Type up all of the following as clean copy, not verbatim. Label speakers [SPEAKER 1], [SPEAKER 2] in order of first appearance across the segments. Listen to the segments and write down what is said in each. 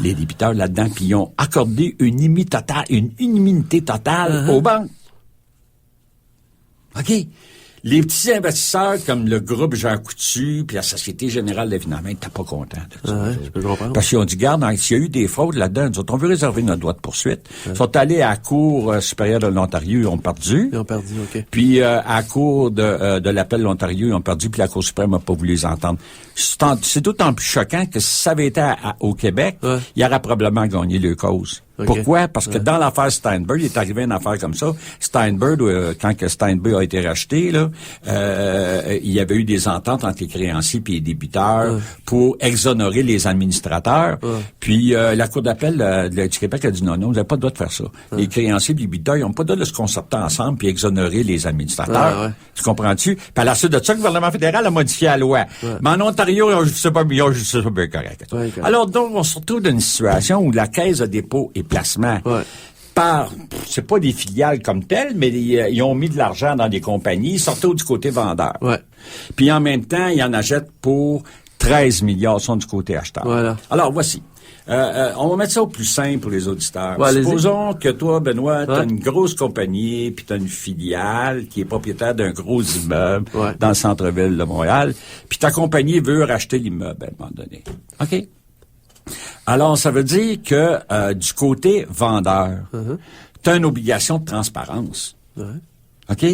[SPEAKER 1] les débiteurs là-dedans, puis ils ont accordé une immunité totale aux banques. OK? Les petits investisseurs comme le groupe Jean Coutu puis la Société Générale de Financement n'étaient pas contents de ça.
[SPEAKER 2] Je peux comprendre.
[SPEAKER 1] Parce qu'ils ont dit, garde, s'il y a eu des fraudes là-dedans, nous autres, on veut réserver notre droit de poursuite. Ils sont allés à la Cour supérieure de l'Ontario, ils ont perdu.
[SPEAKER 2] OK.
[SPEAKER 1] Puis à la Cour de l'appel de l'Ontario, ils ont perdu, puis la Cour suprême n'a pas voulu les entendre. C'est d'autant plus choquant que si ça avait été au Québec, il aurait probablement gagné le cause. Okay. Pourquoi? Parce que dans l'affaire Steinberg, il est arrivé une affaire comme ça. Steinberg, quand que Steinberg a été racheté, là, il y avait eu des ententes entre les créanciers et les débiteurs pour exonérer les administrateurs. Puis la Cour d'appel du Québec a dit non, vous n'avez pas le droit de faire ça. Les créanciers et les débiteurs, ils n'ont pas le droit de se concerter ensemble puis exonérer les administrateurs. Tu comprends-tu? Puis à la suite de ça, le gouvernement fédéral a modifié la loi. Mais en Ontario, ils ont juste pas bien correct. Alors donc, on se retrouve dans une situation où la Caisse de dépôt et placement c'est pas des filiales comme telles, mais ils ont mis de l'argent dans des compagnies, surtout du côté vendeur. Puis en même temps, ils en achètent pour 13 milliards, sont du côté acheteur.
[SPEAKER 2] Voilà.
[SPEAKER 1] Alors, voici. On va mettre ça au plus simple pour les auditeurs. Supposons que toi, Benoît, t'as une grosse compagnie, puis t'as une filiale qui est propriétaire d'un gros immeuble dans le centre-ville de Montréal, puis ta compagnie veut racheter l'immeuble à un moment donné. OK? Alors, ça veut dire que du côté vendeur, tu as une obligation de transparence. OK?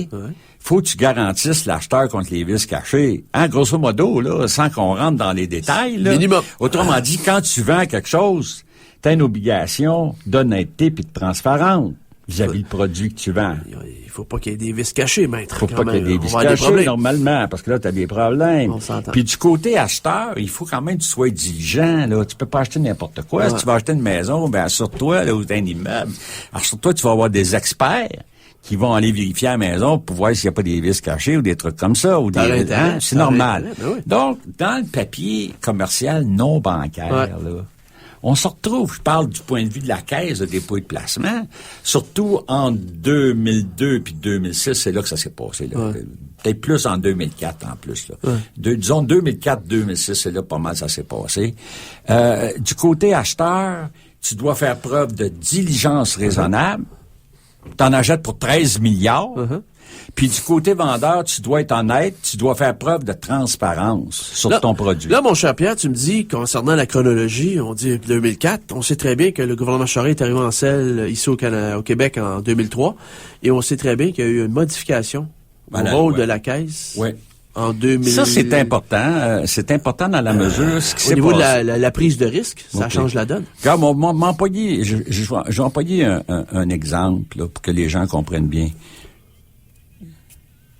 [SPEAKER 1] Faut que tu garantisses l'acheteur contre les vices cachés. Hein, grosso modo, là, sans qu'on rentre dans les détails. Là.
[SPEAKER 2] Minimum.
[SPEAKER 1] Autrement dit, quand tu vends quelque chose, tu as une obligation d'honnêteté et de transparence vis-à-vis le produit que tu vends.
[SPEAKER 2] Il faut pas qu'il y ait des vices cachés, maître.
[SPEAKER 1] Faut pas qu'il y ait des vices cachés, normalement, parce que là, tu as des problèmes. Puis du côté acheteur, il faut quand même que tu sois diligent, là. Tu peux pas acheter n'importe quoi. Si tu vas acheter une maison, ben, assure-toi, là, ou un immeuble. Assure-toi, tu vas avoir des experts qui vont aller vérifier à la maison pour voir s'il n'y a pas des vices cachés ou des trucs comme ça. Ou des, c'est normal. Donc, dans le papier commercial non bancaire, là, on se retrouve, je parle du point de vue de la Caisse de dépôt et de placement, surtout en 2002 puis 2006, c'est là que ça s'est passé. Là. Peut-être plus en 2004 en plus. Là. Disons 2004-2006, c'est là pas mal ça s'est passé. Du côté acheteur, tu dois faire preuve de diligence raisonnable. T'en achètes pour 13 milliards. Puis du côté vendeur, tu dois être honnête, tu dois faire preuve de transparence sur ton produit.
[SPEAKER 2] Là, mon cher Pierre, tu me dis, concernant la chronologie, on dit 2004, on sait très bien que le gouvernement Charest est arrivé en selle ici au Québec en 2003, et on sait très bien qu'il y a eu une modification au rôle de la Caisse. En 2000... Ça,
[SPEAKER 1] c'est important. C'est important dans la mesure ce qui s'est
[SPEAKER 2] passé. Au niveau
[SPEAKER 1] de
[SPEAKER 2] la prise de risque, ça change la donne.
[SPEAKER 1] Regarde, je vais employer un exemple là, pour que les gens comprennent bien.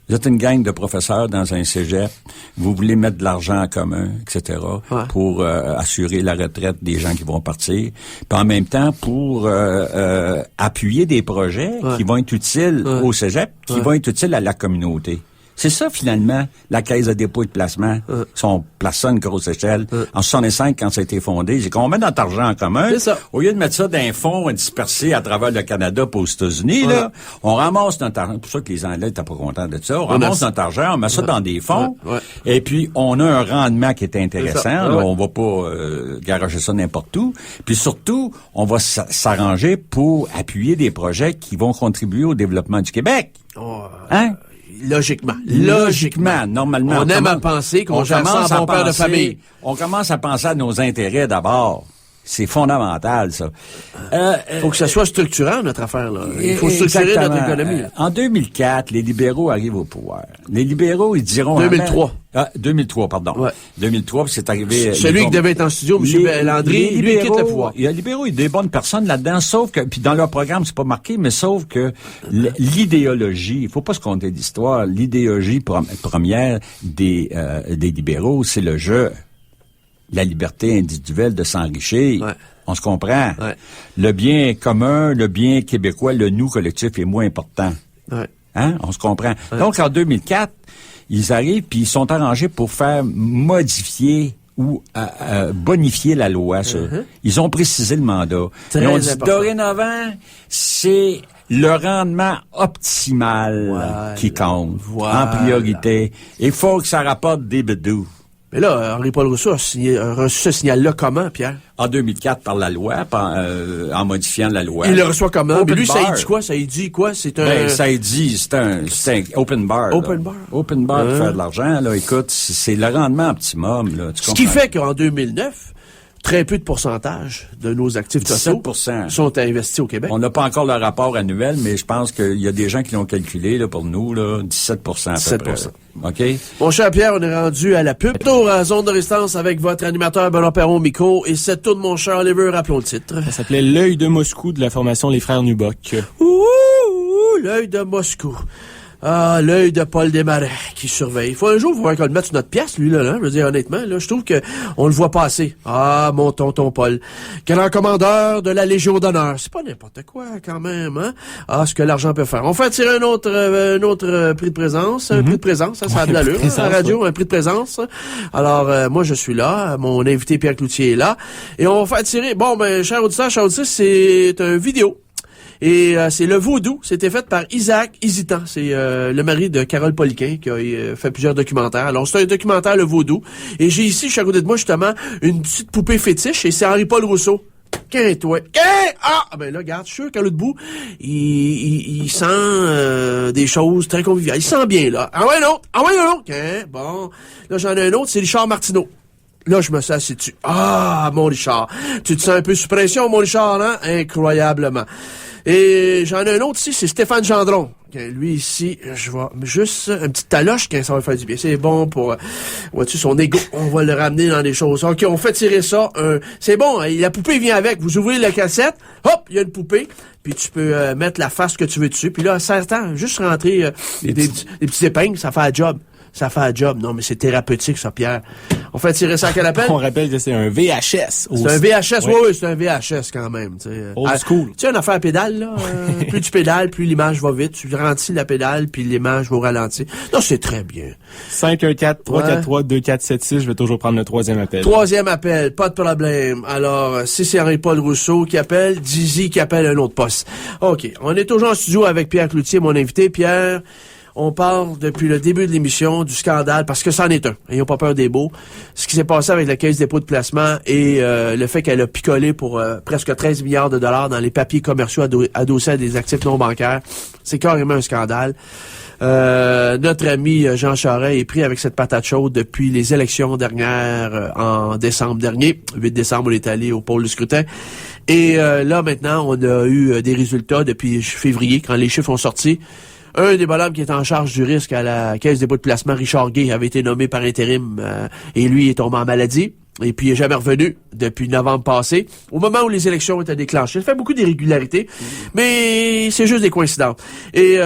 [SPEAKER 1] Vous êtes une gang de professeurs dans un cégep, vous voulez mettre de l'argent en commun, etc., pour assurer la retraite des gens qui vont partir, puis en même temps pour appuyer des projets qui vont être utiles au cégep, qui vont être utiles à la communauté. C'est ça, finalement, la Caisse de dépôt et de placement. Si on place ça à une grosse échelle. En 65, quand ça a été fondé, c'est qu'on met notre argent en commun. Au lieu de mettre ça dans un fonds dispersé à travers le Canada pour aux États-Unis, là, on ramasse notre argent. C'est pour ça que les Anglais n'étaient pas contents de ça. On ramasse notre argent, on met ça dans des fonds. Et puis, on a un rendement qui est intéressant. Là, on va pas garocher ça n'importe où. Puis surtout, on va s'arranger pour appuyer des projets qui vont contribuer au développement du Québec. Hein?
[SPEAKER 2] Logiquement,
[SPEAKER 1] normalement.
[SPEAKER 2] On aime à penser qu'on gère ça en bon père de famille.
[SPEAKER 1] On commence à penser à nos intérêts d'abord. C'est fondamental, ça.
[SPEAKER 2] Faut que ça soit structurant, notre affaire, là. Il faut structurer notre économie.
[SPEAKER 1] En 2004, les libéraux arrivent au pouvoir. Les libéraux, ils diront...
[SPEAKER 2] 2003.
[SPEAKER 1] 2003, pardon. 2003, puis c'est arrivé...
[SPEAKER 2] Celui qui devait être en studio, M. Landry, lui, quitte le pouvoir.
[SPEAKER 1] Il y a libéraux, il y a des bonnes personnes là-dedans, sauf que... Puis dans leur programme, c'est pas marqué, mais sauf que l'idéologie, il faut pas se compter d'histoire, l'idéologie première des libéraux, c'est le jeu. La liberté individuelle de s'enrichir. On se comprend. Le bien commun, le bien québécois, le nous collectif est moins important. Hein? On se comprend. Donc, en 2004, ils arrivent puis ils sont arrangés pour faire modifier ou bonifier la loi. Ils ont précisé le mandat. Ils ont dit, dorénavant, c'est le rendement optimal qui compte en priorité. Il faut que ça rapporte des bédous.
[SPEAKER 2] Mais là, Henri-Paul Rousseau a reçu ce signal-là comment, Pierre?
[SPEAKER 1] En 2004, par la loi, en modifiant la loi.
[SPEAKER 2] Il le reçoit comment? Mais lui,
[SPEAKER 1] bar.
[SPEAKER 2] ça dit quoi? Ça dit quoi? C'est un...
[SPEAKER 1] Ben, ça dit, c'est un open bar.
[SPEAKER 2] Open bar?
[SPEAKER 1] Open bar pour faire de l'argent, là. Écoute, c'est le rendement optimum, là.
[SPEAKER 2] Ce qui fait qu'en 2009, très peu de pourcentage de nos actifs totaux sont investis au Québec.
[SPEAKER 1] On n'a pas encore le rapport annuel, mais je pense qu'il y a des gens qui l'ont calculé, là, pour nous, là, 17% à peu près. OK?
[SPEAKER 2] Mon cher Pierre, on est rendu à la pub. Tour à Zone de Résistance avec votre animateur Benoît Perron au micro. Et cette tour de mon cher Oliver, rappelons le titre.
[SPEAKER 3] Ça s'appelait L'œil de Moscou de la formation Les Frères Nuboc.
[SPEAKER 2] L'œil de Moscou. Ah, l'œil de Paul Desmarais qui surveille. Faut un jour, il faudrait qu'on le mette sur notre pièce, lui, là, je veux dire, honnêtement, là, je trouve que on le voit passer. Ah, mon tonton Paul. Grand commandeur de la Légion d'honneur. C'est pas n'importe quoi, quand même, hein? Ah, ce que l'argent peut faire. On fait tirer un autre prix de présence. Un prix de présence, ça a de l'allure, à la radio, un prix de présence. Alors, moi, je suis là. Mon invité Pierre Cloutier est là. Et on va faire tirer, bon, ben, cher auditeur, c'est un vidéo. Et c'est Le Vaudou. C'était fait par Isaac Hésitant. C'est le mari de Carole Poliquin qui a fait plusieurs documentaires. Alors, c'est un documentaire, Le Vaudou. Et j'ai ici, à côté de moi, justement, une petite poupée fétiche. Et c'est Henri-Paul Rousseau. Qu'est-ce toi? Ah! Ben là, regarde, je suis sûr qu'à l'autre bout, il sent des choses très conviviales. Il sent bien, là. Ah ouais, non! Bon. Là, j'en ai un autre, c'est Richard Martineau. Là, je me suis assis dessus. Ah, mon Richard. Tu te sens un peu sous pression, mon Richard, hein? Incroyablement. Et j'en ai un autre ici, c'est Stéphane Gendron. Lui ici, je vais juste un petit taloche, ça va faire du bien. C'est bon pour, vois-tu, son ego. On va le ramener dans des choses. OK, on fait tirer ça. C'est bon, la poupée vient avec. Vous ouvrez la cassette, hop, il y a une poupée. Puis tu peux mettre la face que tu veux dessus. Puis là, certains, juste rentrer des petits épingles, ça fait un job. Ça fait un job. Non, mais c'est thérapeutique, ça, Pierre. On fait tirer ça à quel appel?
[SPEAKER 3] On rappelle que c'est un VHS.
[SPEAKER 2] C'est un VHS, oui, c'est un VHS quand même.
[SPEAKER 3] Old school.
[SPEAKER 2] Tu sais, une affaire à pédale, là. Plus tu pédales, plus l'image va vite. Tu ralentis la pédale, puis l'image va ralentir. Non, c'est très bien.
[SPEAKER 3] 514-343-2476, je vais toujours prendre le troisième appel.
[SPEAKER 2] Troisième appel, pas de problème. Alors, si c'est Henri-Paul Rousseau qui appelle, Dizzy qui appelle un autre poste. OK, on est toujours en studio avec Pierre Cloutier, mon invité. Pierre, on parle depuis le début de l'émission du scandale, parce que c'en est un. Ayons pas peur des beaux. Ce qui s'est passé avec la Caisse des dépôts de placement et le fait qu'elle a picolé pour presque 13 milliards de dollars dans les papiers commerciaux adossés à des actifs non bancaires, c'est carrément un scandale. Notre ami Jean Charest est pris avec cette patate chaude depuis les élections dernières en décembre dernier. 8 décembre, on est allé au pôle de scrutin. Et là, maintenant, on a eu des résultats depuis février, quand les chiffres ont sorti. Un des bonhommes qui est en charge du risque à la Caisse des dépôts de placement, Richard Gay, avait été nommé par intérim et lui est tombé en maladie. Et puis, il n'est jamais revenu depuis novembre passé, au moment où les élections étaient déclenchées. Il fait beaucoup d'irrégularités, mais c'est juste des coïncidences. Et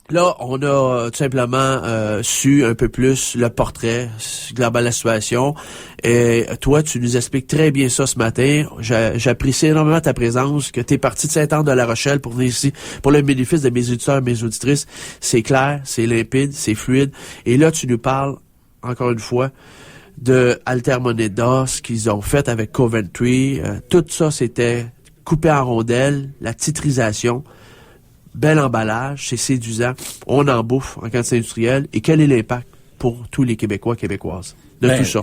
[SPEAKER 2] là, on a tout simplement su un peu plus le portrait global de la situation. Et toi, tu nous expliques très bien ça ce matin. J'apprécie énormément ta présence, que tu es parti de Sainte-Anne-de-la-Rochelle pour venir ici, pour le bénéfice de mes auditeurs et mes auditrices. C'est clair, c'est limpide, c'est fluide. Et là, tu nous parles, encore une fois, de Altermoneda, ce qu'ils ont fait avec Coventry. Tout ça, c'était coupé en rondelles, la titrisation. Bel emballage, c'est séduisant. On en bouffe en quantité industrielle. Et quel est l'impact pour tous les Québécois, Québécoises de tout ça?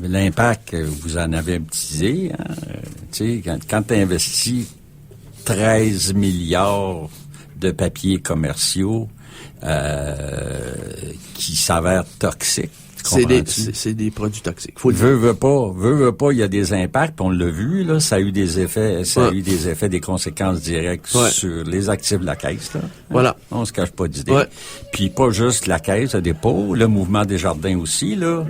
[SPEAKER 1] L'impact, vous en avez un petit idée. Hein? Tu sais, quand tu investis 13 milliards de papiers commerciaux qui s'avèrent toxiques,
[SPEAKER 2] c'est des produits toxiques. Faut le
[SPEAKER 1] dire. Veut pas, il y a des impacts, on l'a vu, là, ça a eu des effets, des conséquences directes sur les actifs de la Caisse, là.
[SPEAKER 2] Voilà.
[SPEAKER 1] On se cache pas d'idée. Puis pas juste la Caisse de dépôt, le Mouvement des Jardins aussi, là.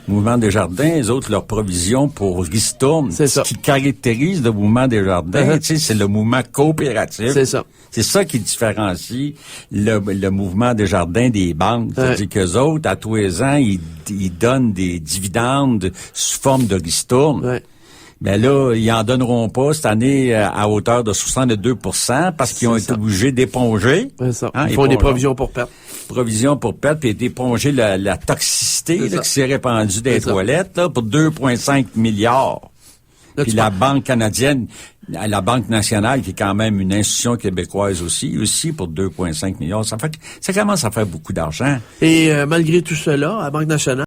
[SPEAKER 1] Mouvement des Jardins, les autres, leur provision pour ristourne, ce qui caractérise le Mouvement des Jardins, tu sais, c'est le mouvement coopératif.
[SPEAKER 2] C'est ça.
[SPEAKER 1] C'est ça qui différencie le Mouvement des Jardins des banques. C'est-à-dire qu'eux autres, à tous les ans, ils donnent des dividendes sous forme de ristourne.
[SPEAKER 2] Ouais.
[SPEAKER 1] Mais là, ils en donneront pas cette année à hauteur de 62% parce qu'ils ont été obligés d'éponger.
[SPEAKER 2] Hein, ils font des provisions pour perte.
[SPEAKER 1] Provisions pour perte, puis d'éponger la toxicité là, qui s'est répandue dans les toilettes là, pour 2,5 milliards. Là, puis la Banque canadienne, la Banque nationale, qui est quand même une institution québécoise aussi pour 2,5 milliards. Ça commence à faire beaucoup d'argent.
[SPEAKER 2] Et malgré tout cela, la Banque nationale